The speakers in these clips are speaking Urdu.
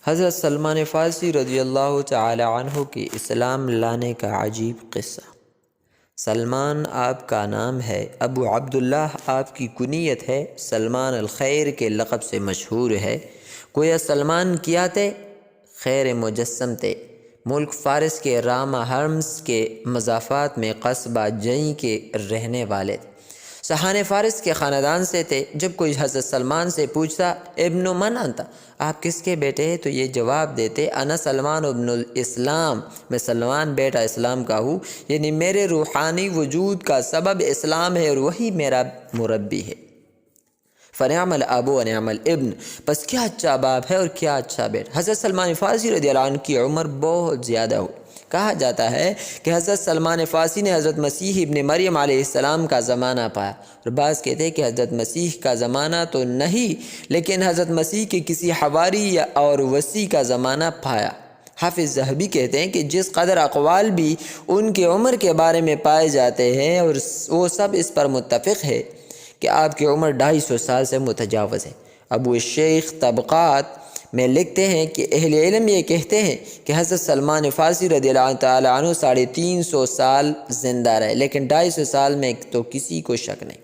حضرت سلمان فارسی رضی اللہ تعالی عنہ کے اسلام لانے کا عجیب قصہ۔ سلمان آپ کا نام ہے، ابو عبداللہ آپ کی کنیت ہے، سلمان الخیر کے لقب سے مشہور ہے۔ گویا سلمان کیا تھے؟ خیر مجسم تھے۔ ملک فارس کے راما ہرمز کے مضافات میں قصبہ جئی کے رہنے والے تھے۔ سہان فارس کے خاندان سے تھے۔ جب کوئی حضرت سلمان سے پوچھتا ابن من انت، آپ کس کے بیٹے ہیں، تو یہ جواب دیتے انا سلمان ابن الاسلام، میں سلمان بیٹا اسلام کا ہوں، یعنی میرے روحانی وجود کا سبب اسلام ہے اور وہی میرا مربی ہے۔ فنعم الاب و نعم الابن، بس کیا اچھا باپ ہے اور کیا اچھا بیٹا۔ حضرت سلمان فارسی رضی اللہ عنہ کی عمر بہت زیادہ ہوئی۔ کہا جاتا ہے کہ حضرت سلمان فارسی نے حضرت مسیح ابن مریم علیہ السلام کا زمانہ پایا، اور بعض کہتے ہیں کہ حضرت مسیح کا زمانہ تو نہیں، لیکن حضرت مسیح کے کسی حواری اور وصی کا زمانہ پایا۔ حافظ ذہبی کہتے ہیں کہ جس قدر اقوال بھی ان کی عمر کے بارے میں پائے جاتے ہیں، اور وہ سب اس پر متفق ہے کہ آپ کی عمر 250 سال سے متجاوز ہے۔ ابو الشیخ طبقات میں لکھتے ہیں کہ اہل علم یہ کہتے ہیں کہ حضرت سلمان فارسی رضی اللہ تعالی عنہ 350 سال زندہ رہے، لیکن 250 سال میں تو کسی کو شک نہیں۔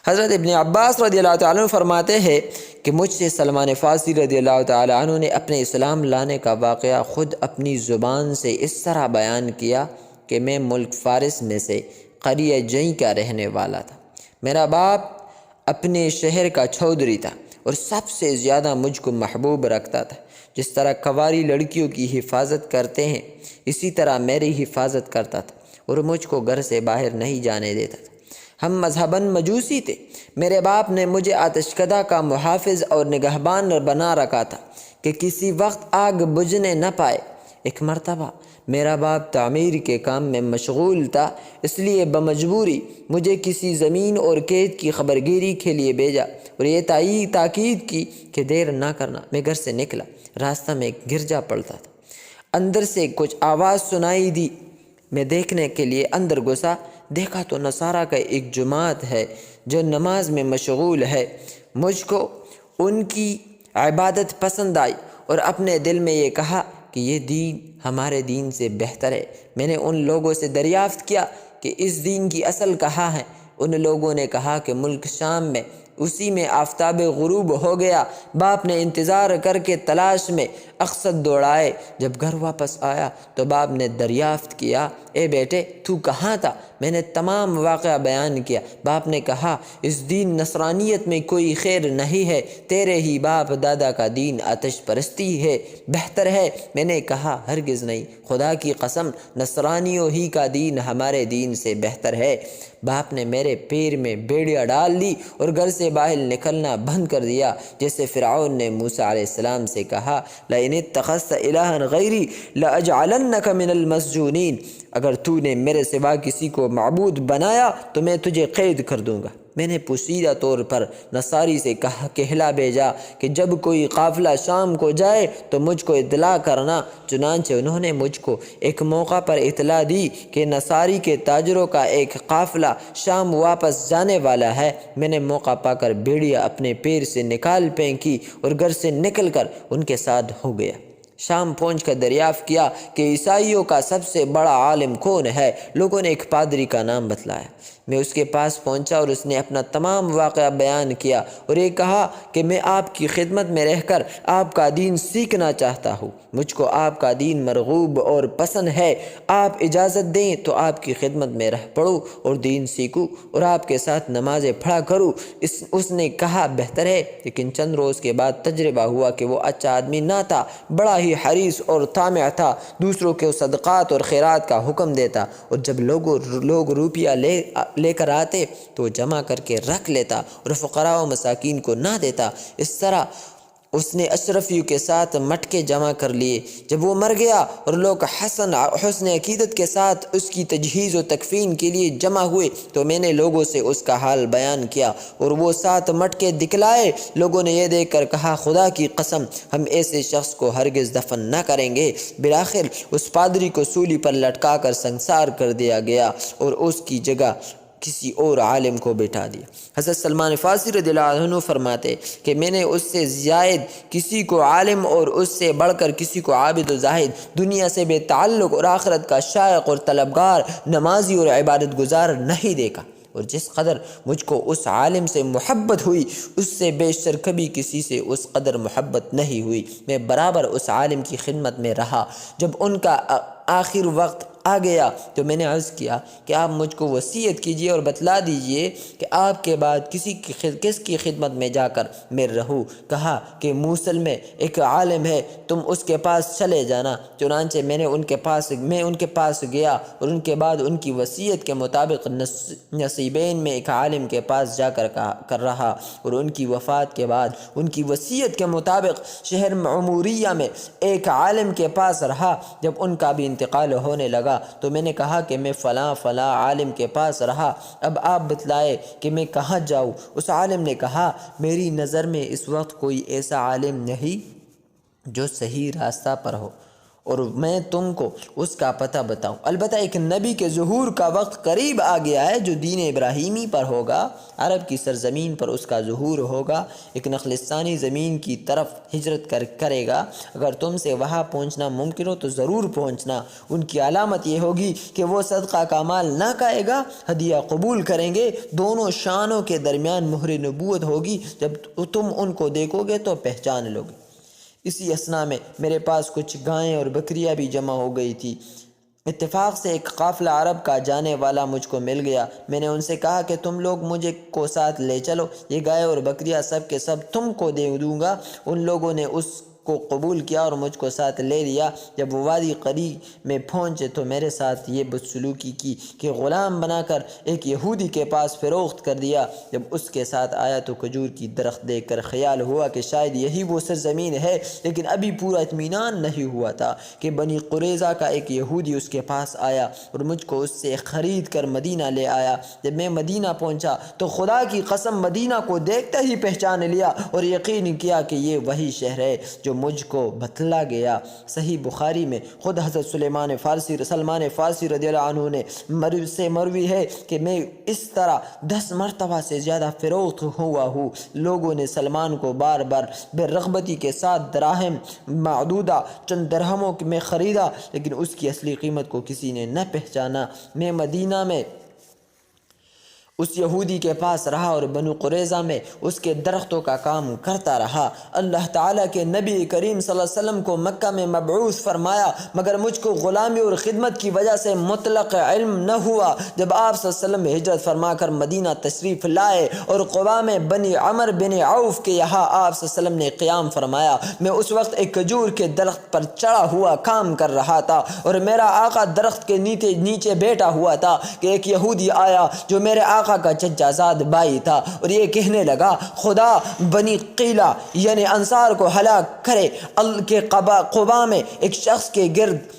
حضرت ابن عباس رضی اللہ تعالی عنہ فرماتے ہیں کہ مجھ سے سلمان فارسی رضی اللہ تعالی عنہ نے اپنے اسلام لانے کا واقعہ خود اپنی زبان سے اس طرح بیان کیا کہ میں ملک فارس میں سے قریہ جئی کا رہنے والا تھا۔ میرا باپ اپنے شہر کا چودھری تھا اور سب سے زیادہ مجھ کو محبوب رکھتا تھا۔ جس طرح کنواری لڑکیوں کی حفاظت کرتے ہیں، اسی طرح میری حفاظت کرتا تھا اور مجھ کو گھر سے باہر نہیں جانے دیتا تھا۔ ہم مذہباً مجوسی تھے۔ میرے باپ نے مجھے آتشکدہ کا محافظ اور نگہبان بنا رکھا تھا کہ کسی وقت آگ بجھنے نہ پائے۔ ایک مرتبہ میرا باپ تعمیر کے کام میں مشغول تھا، اس لیے بمجبوری مجھے کسی زمین اور کھیت کی خبرگیری کے لیے بھیجا اور یہ تاکید کی کہ دیر نہ کرنا۔ میں گھر سے نکلا، راستہ میں ایک گرجا پڑتا تھا، اندر سے کچھ آواز سنائی دی۔ میں دیکھنے کے لیے اندر گھسا، دیکھا تو نصارہ کا ایک جماعت ہے جو نماز میں مشغول ہے۔ مجھ کو ان کی عبادت پسند آئی اور اپنے دل میں یہ کہا کہ یہ دین ہمارے دین سے بہتر ہے۔ میں نے ان لوگوں سے دریافت کیا کہ اس دین کی اصل کہاں ہے۔ ان لوگوں نے کہا کہ ملک شام میں، اسی میں آفتاب غروب ہو گیا۔ باپ نے انتظار کر کے تلاش میں اقصد دوڑائے۔ جب گھر واپس آیا تو باپ نے دریافت کیا، اے بیٹے تو کہاں تھا؟ میں نے تمام واقعہ بیان کیا۔ باپ نے کہا، اس دین نصرانیت میں کوئی خیر نہیں ہے، تیرے ہی باپ دادا کا دین آتش پرستی ہے، بہتر ہے۔ میں نے کہا، ہرگز نہیں، خدا کی قسم نصرانیوں ہی کا دین ہمارے دین سے بہتر ہے۔ باپ نے میرے پیر میں بیڑیاں ڈال دی اور گھر سے باہر نکلنا بند کر دیا، جیسے فرعون نے موسیٰ علیہ السلام سے کہا، لَإِنِ اتَّخَذْتَ إِلَٰهًا غَيْرِي لَأَجْعَلَنَّكَ مِنَ الْمَسْجُونِينَ، اگر تو نے میرے سوا کسی کو معبود بنایا تو میں تجھے قید کر دوں گا۔ میں نے پوشیدہ طور پر نصاری سے کہلا بھیجا کہ جب کوئی قافلہ شام کو جائے تو مجھ کو اطلاع کرنا۔ چنانچہ انہوں نے مجھ کو ایک موقع پر اطلاع دی کہ نصاری کے تاجروں کا ایک قافلہ شام واپس جانے والا ہے۔ میں نے موقع پا کر بیڑیاں اپنے پیر سے نکال پھینکی اور گھر سے نکل کر ان کے ساتھ ہو گیا۔ شام پہنچ کر دریافت کیا کہ عیسائیوں کا سب سے بڑا عالم کون ہے۔ لوگوں نے ایک پادری کا نام بتلایا۔ میں اس کے پاس پہنچا اور اس نے اپنا تمام واقعہ بیان کیا اور یہ کہا کہ میں آپ کی خدمت میں رہ کر آپ کا دین سیکھنا چاہتا ہوں۔ مجھ کو آپ کا دین مرغوب اور پسند ہے۔ آپ اجازت دیں تو آپ کی خدمت میں رہ پڑوں اور دین سیکھوں اور آپ کے ساتھ نمازیں پڑھا کروں۔ اس نے کہا، بہتر ہے، لیکن چند روز کے بعد تجربہ ہوا کہ وہ اچھا آدمی نہ تھا، بڑا ہی حریص اور طامع تھا، دوسروں کے صدقات اور خیرات کا حکم دیتا، اور جب لوگ روپیہ لے کر آتے تو جمع کر کے رکھ لیتا اور فقراء و مساکین کو نہ دیتا۔ اس طرح اس نے اشرفیوں کے ساتھ مٹکے جمع کر لیے۔ جب وہ مر گیا اور لوگ حسن عقیدت کے ساتھ اس کی تجہیز و تکفین کے لیے جمع ہوئے تو میں نے لوگوں سے اس کا حال بیان کیا اور وہ 7 مٹکے دکھلائے۔ لوگوں نے یہ دیکھ کر کہا، خدا کی قسم ہم ایسے شخص کو ہرگز دفن نہ کریں گے۔ بالآخر اس پادری کو سولی پر لٹکا کر سنسار کر دیا گیا اور اس کی جگہ کسی اور عالم کو بٹھا دیا۔ حضرت سلمان فارسی رضی اللہ عنہ فرماتے کہ میں نے اس سے زائد کسی کو عالم اور اس سے بڑھ کر کسی کو عابد و زاہد، دنیا سے بے تعلق اور آخرت کا شائق اور طلبگار، نمازی اور عبادت گزار نہیں دیکھا۔ اور جس قدر مجھ کو اس عالم سے محبت ہوئی، اس سے بیشتر کبھی کسی سے اس قدر محبت نہیں ہوئی۔ میں برابر اس عالم کی خدمت میں رہا۔ جب ان کا آخر وقت آ گیا تو میں نے عرض کیا کہ آپ مجھ کو وصیت کیجئے اور بتلا دیجئے کہ آپ کے بعد کس کی خدمت میں جا کر میں رہوں۔ کہا کہ موصل میں ایک عالم ہے، تم اس کے پاس چلے جانا۔ چنانچہ میں ان کے پاس گیا اور ان کے بعد ان کی وصیت کے مطابق نصیبین میں ایک عالم کے پاس جا کر رہا، اور ان کی وفات کے بعد ان کی وصیت کے مطابق شہر عموریہ میں ایک عالم کے پاس رہا۔ جب ان کا بھی انتقال ہونے لگا تو میں نے کہا کہ میں فلاں عالم کے پاس رہا، اب آپ بتلائے کہ میں کہاں جاؤں۔ اس عالم نے کہا میری نظر میں اس وقت کوئی ایسا عالم نہیں جو صحیح راستہ پر ہو اور میں تم کو اس کا پتہ بتاؤں۔ البتہ ایک نبی کے ظہور کا وقت قریب آ گیا ہے جو دین ابراہیمی پر ہوگا، عرب کی سرزمین پر اس کا ظہور ہوگا، ایک نخلستانی زمین کی طرف ہجرت کرے گا۔ اگر تم سے وہاں پہنچنا ممکن ہو تو ضرور پہنچنا۔ ان کی علامت یہ ہوگی کہ وہ صدقہ کا مال نہ کھائے گا، ہدیہ قبول کریں گے، دونوں شانوں کے درمیان مہر نبوت ہوگی۔ جب تم ان کو دیکھو گے تو پہچان لو گے۔ اسی اثنا میں میرے پاس کچھ گائیں اور بکریاں بھی جمع ہو گئی تھی۔ اتفاق سے ایک قافلہ عرب کا جانے والا مجھ کو مل گیا۔ میں نے ان سے کہا کہ تم لوگ مجھے کو ساتھ لے چلو، یہ گائے اور بکریاں سب کے سب تم کو دے دوں گا۔ ان لوگوں نے اس کو قبول کیا اور مجھ کو ساتھ لے لیا۔ جب وہ وادی قری میں پہنچے تو میرے ساتھ یہ بدسلوکی کی کہ غلام بنا کر ایک یہودی کے پاس فروخت کر دیا۔ جب اس کے ساتھ آیا تو کھجور کی درخت دیکھ کر خیال ہوا کہ شاید یہی وہ سرزمین ہے، لیکن ابھی پورا اطمینان نہیں ہوا تھا کہ بنی قریظہ کا ایک یہودی اس کے پاس آیا اور مجھ کو اس سے خرید کر مدینہ لے آیا۔ جب میں مدینہ پہنچا تو خدا کی قسم مدینہ کو دیکھتے ہی پہچان لیا اور یقین کیا کہ یہ وہی شہر ہے جو مجھ کو بتلا گیا۔ صحیح بخاری میں خود حضرت سلمان فارسی رضی اللہ عنہ نے سے مروی ہے کہ میں اس طرح 10 مرتبہ سے زیادہ فروخت ہوا ہوں۔ لوگوں نے سلمان کو بار بار بے رغبتی کے ساتھ دراہم معدودہ چند درہموں میں خریدا، لیکن اس کی اصلی قیمت کو کسی نے نہ پہچانا۔ میں مدینہ میں اس یہودی کے پاس رہا اور بنو قریظہ میں اس کے درختوں کا کام کرتا رہا۔ اللہ تعالیٰ کے نبی کریم صلی اللہ علیہ وسلم کو مکہ میں مبعوث فرمایا، مگر مجھ کو غلامی اور خدمت کی وجہ سے مطلق علم نہ ہوا۔ جب آپ صلی اللہ علیہ وسلم ہجرت فرما کر مدینہ تشریف لائے اور قباء میں بنی عمر بن عوف کے یہاں آپ صلی اللہ علیہ وسلم نے قیام فرمایا، میں اس وقت ایک کھجور کے درخت پر چڑھا ہوا کام کر رہا تھا اور میرا آقا درخت کے نیچے بیٹھا ہوا تھا کہ ایک یہودی آیا جو میرے آقا کا چچا زاد بھائی تھا، اور یہ کہنے لگا خدا بنی قیلہ یعنی انصار کو ہلاک کرے، کہ قباء میں ایک شخص کے گرد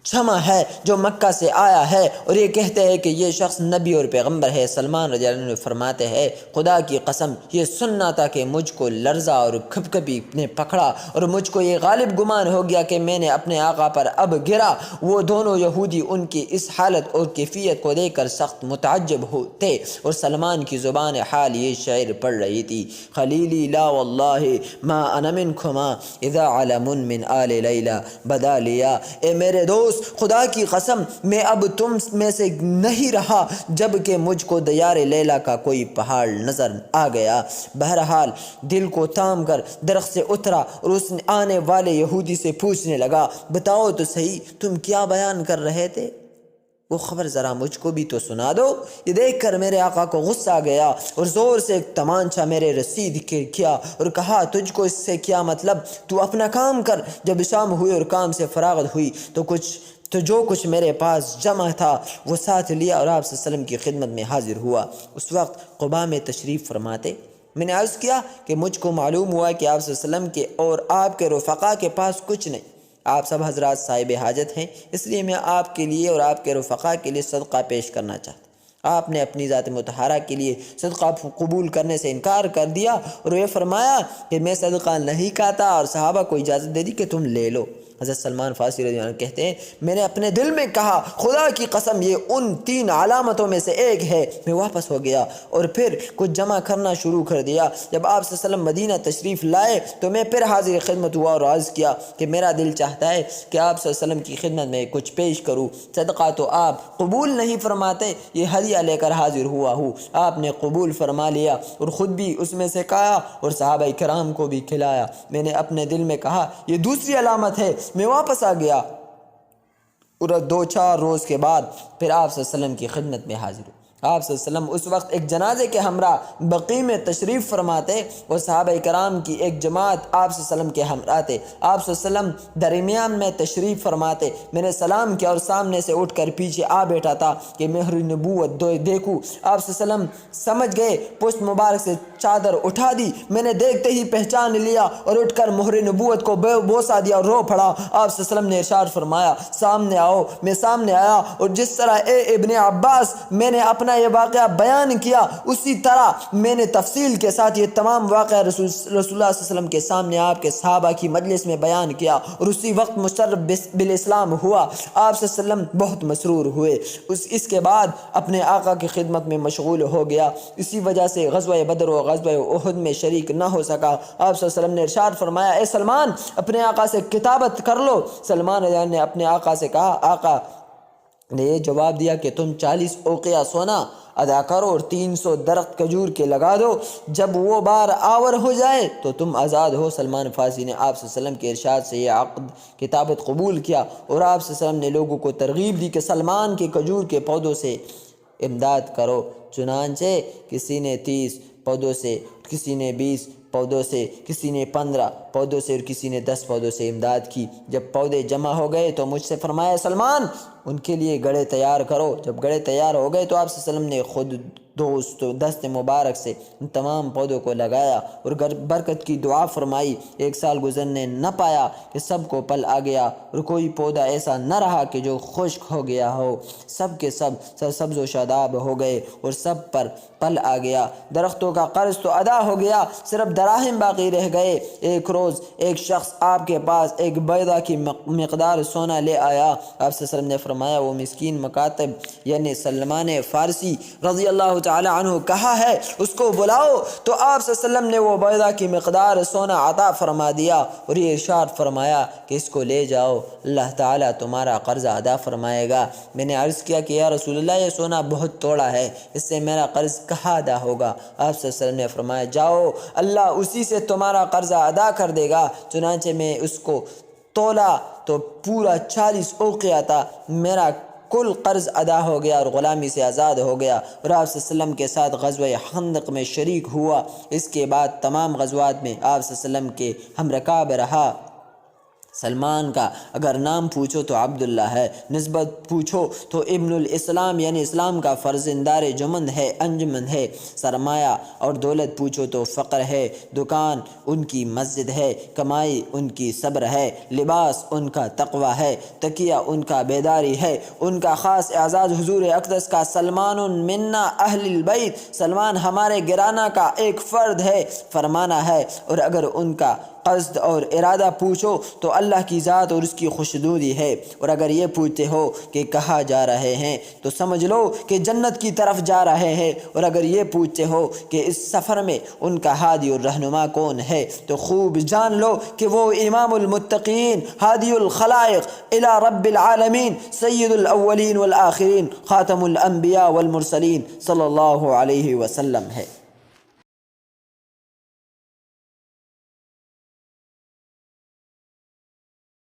جمع ہے جو مکہ سے آیا ہے اور یہ کہتے ہیں کہ یہ شخص نبی اور پیغمبر ہے۔ سلمان رضی اللہ عنہ فرماتے ہیں خدا کی قسم یہ سننا تھا کہ مجھ کو لرزہ اور کھپکپی نے پکڑا اور مجھ کو یہ غالب گمان ہو گیا کہ میں نے اپنے آقا پر اب گرا۔ وہ دونوں یہودی ان کی اس حالت اور کیفیت کو دیکھ کر سخت متعجب ہوتے اور سلمان کی زبان حال یہ شعر پڑھ رہی تھی: خلیلی لا واللہ ما انا منکما اذا علم من آل لیلہ بدا لیا۔ اے میرے دوست خدا کی قسم میں اب تم میں سے نہیں رہا جب کہ مجھ کو دیار لیلا کا کوئی پہاڑ نظر آ گیا۔ بہرحال دل کو تھام کر درخت سے اترا اور اس نے آنے والے یہودی سے پوچھنے لگا بتاؤ تو صحیح تم کیا بیان کر رہے تھے؟ وہ خبر ذرا مجھ کو بھی تو سنا دو۔ یہ دیکھ کر میرے آقا کو غصہ آ گیا اور زور سے ایک تمانچہ میرے رسید کیا اور کہا تجھ کو اس سے کیا مطلب، تو اپنا کام کر۔ جب شام ہوئی اور کام سے فراغت ہوئی تو جو کچھ میرے پاس جمع تھا وہ ساتھ لیا اور آپ صلی اللہ علیہ وسلم کی خدمت میں حاضر ہوا۔ اس وقت قباء میں تشریف فرماتے۔ میں نے عرض کیا کہ مجھ کو معلوم ہوا کہ آپ صلی اللہ علیہ وسلم کے اور آپ کے رفقا کے پاس کچھ نہیں، آپ سب حضرات صاحب حاجت ہیں، اس لیے میں آپ کے لیے اور آپ کے رفقا کے لیے صدقہ پیش کرنا چاہتا۔ آپ نے اپنی ذات مطہرہ کے لیے صدقہ قبول کرنے سے انکار کر دیا اور یہ فرمایا کہ میں صدقہ نہیں کھاتا، اور صحابہ کو اجازت دے دی کہ تم لے لو۔ حضرت سلمان فارسی رضی اللہ عنہ کہتے ہیں میں نے اپنے دل میں کہا خدا کی قسم یہ ان 3 علامتوں میں سے ایک ہے۔ میں واپس ہو گیا اور پھر کچھ جمع کرنا شروع کر دیا۔ جب آپ صلی اللہ علیہ وسلم مدینہ تشریف لائے تو میں پھر حاضر خدمت ہوا اور عرض کیا کہ میرا دل چاہتا ہے کہ آپ صلی اللہ علیہ وسلم کی خدمت میں کچھ پیش کروں، صدقہ تو آپ قبول نہیں فرماتے، یہ ہدیہ لے کر حاضر ہوا ہوں۔ آپ نے قبول فرما لیا اور خود بھی اس میں سے کھایا اور صحابہ کرام کو بھی کھلایا۔ میں نے اپنے دل میں کہا یہ دوسری علامت ہے۔ میں واپس آ گیا اور 2-4 روز کے بعد پھر آپ صلی اللہ علیہ وسلم کی خدمت میں حاضر ہوں۔ آپ صلی اللہ علیہ وسلم اس وقت ایک جنازے کے ہمراہ بقیع میں تشریف فرماتے اور صحابہ کرام کی ایک جماعت آپ صلی اللہ علیہ وسلم کے ہمراہ تھے۔ آپ صلی اللہ علیہ وسلم درمیان میں تشریف فرماتے، میں نے سلام کیا اور سامنے سے اٹھ کر پیچھے آ بیٹھا تھا کہ مہر نبوت دیکھوں۔ آپ صلی اللہ علیہ وسلم سمجھ گئے، پشت مبارک سے چادر اٹھا دی، میں نے دیکھتے ہی پہچان لیا اور اٹھ کر مہر نبوت کو بوسہ دیا اور رو پڑا۔ آپ صلی اللہ علیہ وسلم نے ارشاد فرمایا سامنے آؤ۔ میں سامنے آیا اور جس طرح اے ابن عباس میں نے اپنا یہ واقعہ بیان کیا اسی طرح میں نے تفصیل کے ساتھ یہ تمام واقعہ رسول اللہ صلی اللہ علیہ وسلم کے سامنے آپ کے صحابہ کی مجلس میں بیان کیا اور اسی وقت مشرف بالاسلام ہوا۔ آپ صلی اللہ علیہ وسلم بہت مسرور ہوئے۔ اس کے بعد اپنے آقا کی خدمت میں مشغول ہو گیا۔ اسی وجہ سے غزوہ بدر و غزوہ احد میں شریک نہ ہو سکا۔ آپ صلی اللہ علیہ وسلم نے ارشاد فرمایا اے سلمان اپنے آقا سے کتابت کر لو۔ سلمان نے اپنے آقا سے کہا، آقا نے یہ جواب دیا کہ تم 40 اوقیہ سونا ادا کرو اور 300 درخت کھجور کے لگا دو، جب وہ بار آور ہو جائے تو تم آزاد ہو۔ سلمان فارسی نے آپ صلی اللہ علیہ وسلم کے ارشاد سے یہ عقد کتابت قبول کیا اور آپ صلی اللہ علیہ وسلم نے لوگوں کو ترغیب دی کہ سلمان کے کھجور کے پودوں سے امداد کرو۔ چنانچہ کسی نے 30 پودوں سے، کسی نے 20 پودوں سے، کسی نے 15 پودوں سے اور کسی نے 10 پودوں سے امداد کی۔ جب پودے جمع ہو گئے تو مجھ سے فرمایا سلمان ان کے لیے گڑھے تیار کرو۔ جب گڑھے تیار ہو گئے تو آپ صلی اللہ علیہ وسلم نے خود دست مبارک سے ان تمام پودوں کو لگایا اور برکت کی دعا فرمائی۔ 1 سال گزرنے نہ پایا کہ سب کو پل آ گیا اور کوئی پودا ایسا نہ رہا کہ جو خشک ہو گیا ہو، سب کے سب سبز و شاداب ہو گئے اور سب پر پل آ گیا۔ درختوں کا قرض تو ادا ہو گیا، صرف دراہم باقی رہ گئے۔ ایک روز ایک شخص آپ کے پاس ایک بیضہ کی مقدار سونا لے آیا۔ آپ صلی اللہ علیہ وسلم نے فرمایا وہ مسکین مکاتب یعنی سلمان فارسی رضی اللہ تعالی عنہ کہا ہے اس کو بلاؤ، تو آپ صلی اللہ علیہ وسلم نے وہ بیضہ کی مقدار سونا عطا فرما دیا اور یہ ارشاد فرمایا کہ اس کو لے جاؤ، اللہ تعالیٰ تمہارا قرض ادا فرمائے گا۔ میں نے عرض کیا کہ یا رسول اللہ یہ سونا بہت توڑا ہے، اس سے میرا قرض کہاں ادا ہوگا؟ آپ صلی اللہ علیہ وسلم نے فرمایا جاؤ اللہ اسی سے تمہارا قرض ادا کر دے گا۔ چنانچہ میں اس کو تولا تو پورا 40 اوقیہ تھا، میرا کل قرض ادا ہو گیا اور غلامی سے آزاد ہو گیا اور آپ صلی اللہ علیہ وسلم کے ساتھ غزوہ خندق میں شریک ہوا۔ اس کے بعد تمام غزوات میں آپ صلی اللہ علیہ وسلم کے ہمرکاب رہا۔ سلمان کا اگر نام پوچھو تو عبداللہ ہے، نسبت پوچھو تو ابن الاسلام یعنی اسلام کا فرزندار جمند ہے، انجمن ہے۔ سرمایہ اور دولت پوچھو تو فقر ہے، دکان ان کی مسجد ہے، کمائی ان کی صبر ہے، لباس ان کا تقوی ہے، تکیہ ان کا بیداری ہے۔ ان کا خاص اعزاز حضور اقدس کا سلمان منا اہل البیت، سلمان ہمارے گھرانہ کا ایک فرد ہے فرمانا ہے۔ اور اگر ان کا قصد اور ارادہ پوچھو تو اللہ کی ذات اور اس کی خوشنودی ہے، اور اگر یہ پوچھتے ہو کہ کہاں جا رہے ہیں تو سمجھ لو کہ جنت کی طرف جا رہے ہیں، اور اگر یہ پوچھتے ہو کہ اس سفر میں ان کا ہادی اور رہنما کون ہے تو خوب جان لو کہ وہ امام المتقین، ہادی الخلائق الی رب العالمین، سید الاولین والآخرین، خاتم الانبیاء والمرسلین صلی اللہ علیہ وسلم ہے۔